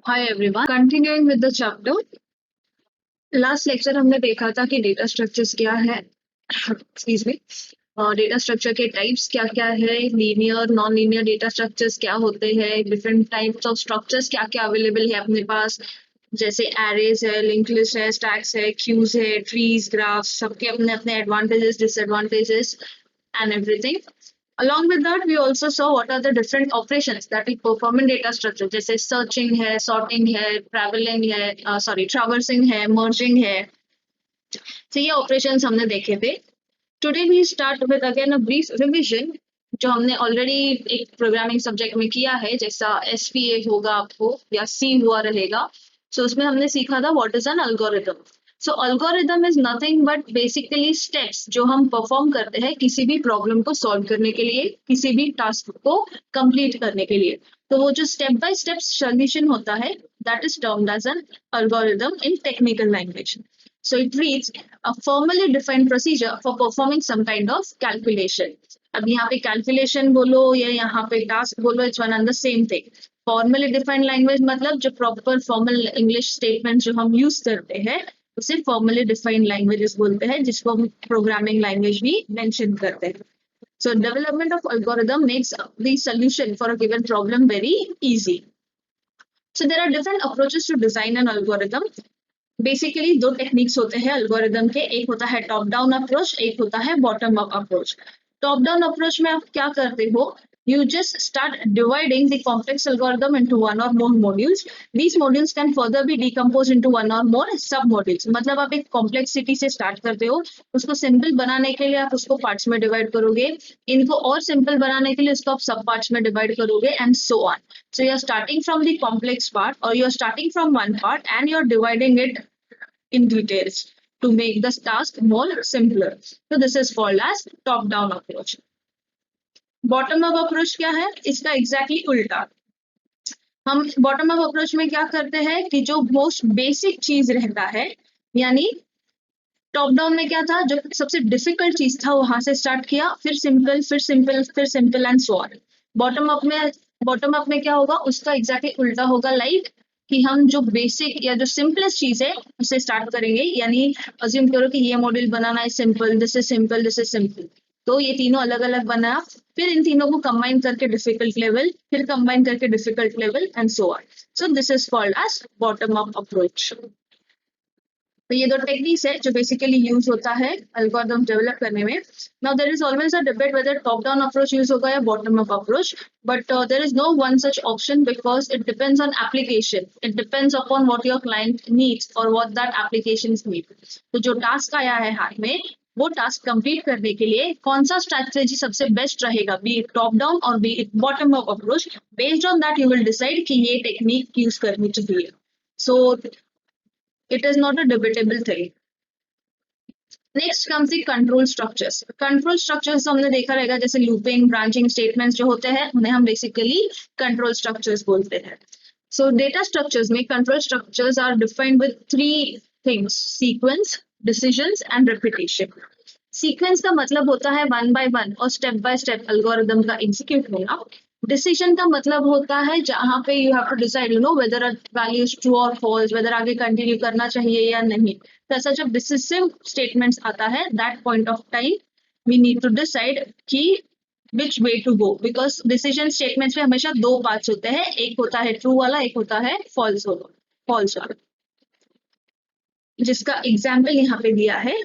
Hi everyone. Continuing with the chapter, last lecture हमने देखा था कि डेटा स्ट्रक्चर्स क्या है एक्सक्यूज मी डेटा स्ट्रक्चर के टाइप्स क्या क्या है, linear non linear data structures क्या होते हैं, डिफरेंट टाइप्स ऑफ स्ट्रक्चर्स क्या क्या अवेलेबल है अपने पास, जैसे एरेज है, लिंक लिस्ट है, स्टैक्स है, क्यूज है, ट्रीज, ग्राफ्स, सबके अपने अपने advantages, disadvantages and everything. Along with that, we also saw what are the different operations that we perform in data structure. जैसे searching है, sorting है, traveling है, traversing है, merging है. तो ये operations हमने देखे थे. Today we start with again a brief revision जो हमने already एक programming subject में किया है, जैसा SPA होगा आपको या C हुआ रहेगा. So उसमें हमने सीखा था what is an algorithm. So algorithm is nothing but basically steps जो हम perform करते हैं किसी भी problem को solve करने के लिए, किसी भी task को complete करने के लिए. तो वो जो step by step solution होता है, that is termed as an algorithm in technical language. So it reads a formally defined procedure for performing some kind of calculation. अब यहाँ पे calculation बोलो या यहाँ पे task बोलो, it's one and the same thing. Formally defined language मतलब जो proper formal English statements जो हम use करते हैं उसे formally defined languages बोलते हैं, जिसको हम programming language भी mention करते हैं. So development of algorithm makes the solution for a given problem very easy. So there are different approaches to design an algorithm. Basically दो टेक्निक्स होते हैं एल्गोरिदम के, एक होता है टॉप डाउन अप्रोच, एक होता है bottom up approach. Top down approach में आप क्या करते हो, you just start dividing the complex algorithm into one or more modules. These modules can further be decomposed into one or more sub modules. मतलब आप एक कॉम्प्लेक्सिटी से start करते हो, उसको सिंपल बनाने के लिए आप उसको पार्ट्स में डिवाइड करोगे, इनको और सिंपल बनाने के लिए उसको आप सब पार्ट्स में डिवाइड करोगे and so on. So you're starting from the complex part or you're starting from one part and you're dividing it in details to make the task more simpler. So this is called as top down approach. Bottom up approach क्या है, इसका exactly उल्टा. हम bottom up approach में क्या करते हैं कि जो most basic चीज रहता है, यानी टॉप डाउन में क्या था, जो सबसे डिफिकल्ट चीज था वहां से स्टार्ट किया, फिर सिंपल, फिर सिंपल, फिर simple and so on. Bottom up में क्या होगा, उसका एग्जैक्टली उल्टा होगा, लाइक कि हम जो बेसिक या जो सिंपलेस्ट चीज है उससे स्टार्ट करेंगे. यानी अज्यूम करो कि ये मॉड्यूल बनाना है simple, this is simple, this is simple, तो ये तीनों अलग अलग बना, फिर इन तीनों को कंबाइन करके डिफिकल्ट लेवल, फिर कंबाइन करके difficult level and so on. So this is called as bottom up approach. तो ये दो टेक्निक्स है जो बेसिकली यूज होता है एल्गोरिथम डेवलप करने में. Now there is always a debate whether top down approach use होगा या bottom up approach, but there is no one such option because it depends on application. It depends upon what your client needs और what that application need. तो जो task आया है हाथ में, वो टास्क कंप्लीट करने के लिए कौन सा स्ट्रैटेजी सबसे बेस्ट रहेगा, बी इट टॉप डाउन और B it bottom up approach, based on that you will decide कि ये टेक्निक यूज करनी चाहिए. सो it is not a debatable thing. Next comes the control structures. Control structures हमने देखा रहेगा, जैसे looping, branching statements जो होते हैं उन्हें हम basically control structures बोलते हैं. So data structures में control structures are defined with three things: sequence, decisions and repetition. Sequence का मतलब होता है one by one और step by step algorithm का execute होना. डिसीजन का मतलब होता है जहां पे you have to decide whether a value is true और फॉल्स, वेदर आगे कंटिन्यू करना चाहिए या नहीं. तो ऐसा जब डिसिसिव स्टेटमेंट्स आता है, that point of time we need to decide कि which way to go, because decision statements में हमेशा दो पार्ट्स होते हैं, एक होता है ट्रू वाला, एक होता है फॉल्स वाला, जिसका एग्जाम्पल यहाँ पे दिया है.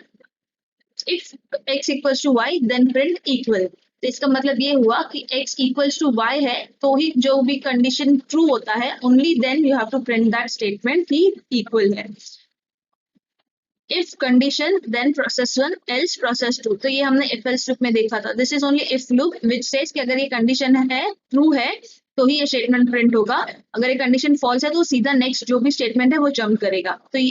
If x equals to y then print equal. तो इसका मतलब ये हुआ कि x इक्वल्स टू y है तो ही जो भी कंडीशन ट्रू होता है, only then you have to print that statement कि इक्वल है. If condition then process 1 else process 2. तो ये हमने इफ एल्स लूप में देखा था. This is only if loop which says कि अगर ये कंडीशन है ट्रू है तो ही ये स्टेटमेंट प्रिंट होगा, अगर ये कंडीशन फॉल्स है तो सीधा नेक्स्ट जो भी स्टेटमेंट है वो जंप करेगा. तो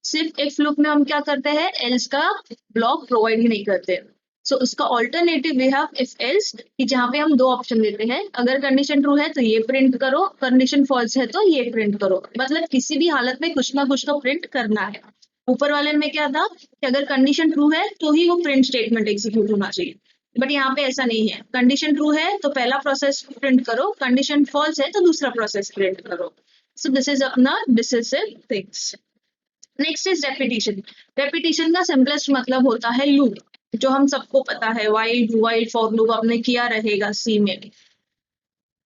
सिर्फ इफ लूप में हम क्या करते हैं, एल्स का ब्लॉक प्रोवाइड ही नहीं करते. सो उसका alternative we have if else, कि जहां पे हम दो ऑप्शन देते हैं, अगर कंडीशन ट्रू है तो ये प्रिंट करो, कंडीशन फॉल्स है तो ये प्रिंट करो. मतलब किसी भी हालत में कुछ ना कुछ तो प्रिंट करना है. ऊपर वाले में क्या था कि अगर कंडीशन ट्रू है तो ही वो प्रिंट स्टेटमेंट एग्जीक्यूट होना चाहिए, बट यहाँ पे ऐसा नहीं है. कंडीशन ट्रू है तो पहला प्रोसेस प्रिंट करो, कंडीशन फॉल्स है तो दूसरा प्रोसेस प्रिंट करो. So this is अपना decisive things. Next is repetition. Repetition का सिंपलेस्ट मतलब होता है लूप, जो हम सबको पता है, while do while for loop आपने किया रहेगा सी में.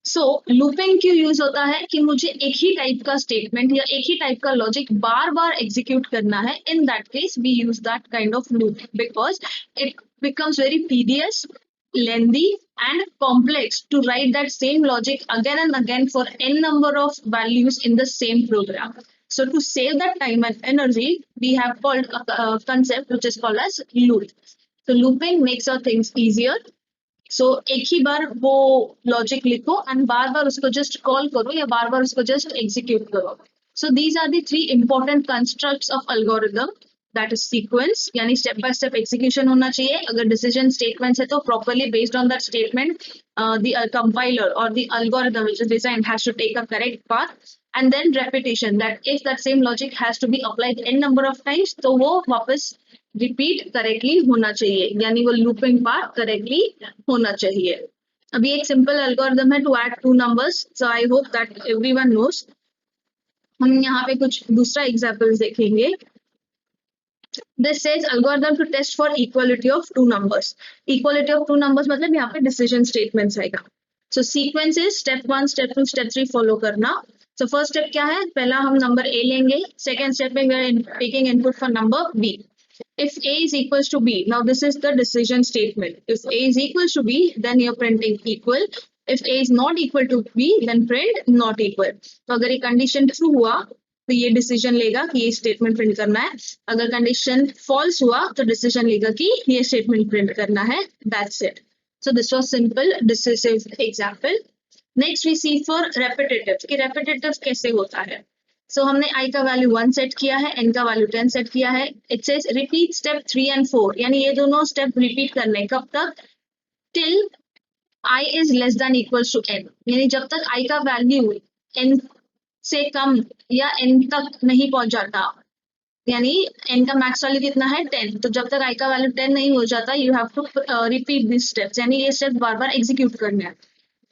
सो लूपिंग क्यों यूज होता है कि मुझे एक ही टाइप का स्टेटमेंट या एक ही टाइप का लॉजिक बार बार एग्जीक्यूट करना है. In that case we use that kind of loop because it becomes very tedious, lengthy and complex to write that same logic again and again for n number of values in the same program. So to save that time and energy, we have called a concept which is called as loop. So looping makes our things easier. So एक ही बार वो logic लिखो and बार बार उसको just call करो या बार बार उसको just execute करो. So these are the three important constructs of algorithm. That is sequence, यानी step by step execution होना चाहिए. अगर डिसीजन स्टेटमेंट्स है तो properly based on that statement the compiler or the algorithm which is designed has to take a correct path. And then repetition, that if that same logic has to be applied n number of times तो वो वापस repeat correctly होना चाहिए, यानी वो looping part correctly होना चाहिए. अभी एक सिंपल एल्गोरिथम है to add two numbers. So I hope that everyone knows. हम यहाँ पे कुछ दूसरा एग्जांपल्स देखेंगे. This says algorithm to test for equality of two numbers. Equality of two numbers मतलब यहाँ पे decision statements आएगा. So sequence is step 1, step 2, step 3 follow करना. So first step क्या है, पहला हम number A लेंगे. Second step में we are taking input for number B. If A is equals to B, now this is the decision statement. If A is equals to B, then you're printing equal. If A is not equal to B, then print not equal. तो अगर ये condition true हुआ तो ये decision लेगा कि ये statement print करना है. अगर कंडीशन फॉल्स हुआ तो डिसीजन लेगा कि ये स्टेटमेंट प्रिंट करना है. That's it. So this was simple decisive example. Next we see for repetitive कि रेपिटेटिव कैसे होता है. सो हमने i का वैल्यू 1 सेट किया है, n का वैल्यू 10 सेट किया है. It says repeat step 3 and 4, यानी ये दोनों स्टेप रिपीट करने कब तक, till i is less than equals to n, यानी जब तक i का वैल्यू n से कम या n तक नहीं पहुंच जाता, यानी n का मैक्स वैल्यू कितना है 10, तो जब तक i का वैल्यू 10 नहीं हो जाता you have to repeat this steps, यानी ये स्टेप बार बार एग्जीक्यूट करना है.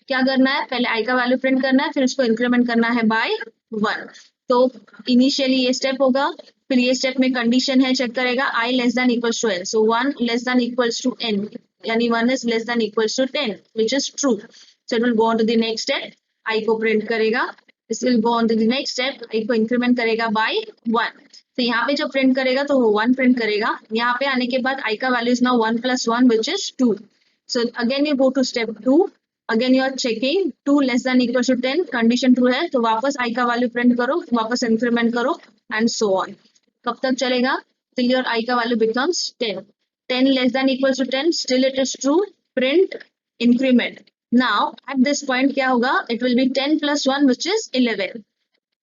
क्या करना है, पहले i का वैल्यू प्रिंट करना है, फिर उसको इंक्रीमेंट करना है बाय 1. तो इनिशियली ये स्टेप होगा, फिर ये स्टेप में कंडीशन है, चेक करेगा i less than equals to n. So 1 less than equals to n, यानी 1 is less than equals to 10 which is true. So it will go on to the next step, i को print करेगा. This will go on to the next step, i को increment करेगा bye 1. तो यहाँ पे जब print करेगा तो वो 1 प्रिंट करेगा. यहाँ पे आने के बाद i का value is now 1 plus 1 which is 2. So again you go to step 2, again you are checking 2 less than equals to 10, condition true है तो वापस i का वैल्यू प्रिंट करो, वापस इंक्रीमेंट करो एंड सो ऑन. कब तक चलेगा, till your i का value becomes 10. 10 less than equals to 10, still it is true, print increment. Now at this point क्या होगा, it will be 10 plus 1 which is 11.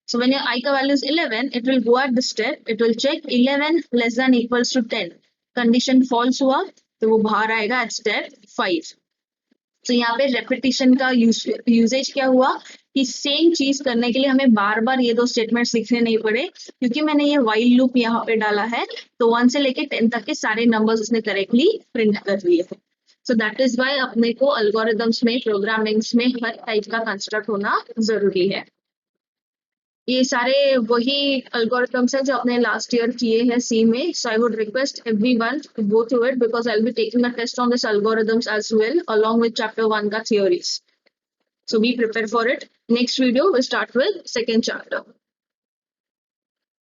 So when your i का value is 11, it will go at this step, it will check 11 less than equals to 10. Condition false हुआ तो वो बाहर आएगा at step 5. So यहाँ पे repetition का usage क्या हुआ कि सेम चीज करने के लिए हमें बार बार ये दो स्टेटमेंट्स लिखने नहीं पड़े, क्योंकि मैंने ये while लूप यहाँ पे डाला है तो 1 से लेके 10 तक के सारे नंबर्स उसने करेक्टली प्रिंट कर लिए थे. सो दैट इज वाई अपने को अल्गोरिथम्स में, प्रोग्रामिंग्स में हर टाइप का कंस्ट्रक्ट होना जरूरी है. ये सारे वही अल्गोरिथम्स हैं जो अपने लास्ट ईयर किए हैं सी में. So I would request everyone to go through it because I will be taking a test on this algorithms as well along with chapter 1 का theories. So be prepare for it. Next video will start with second chapter.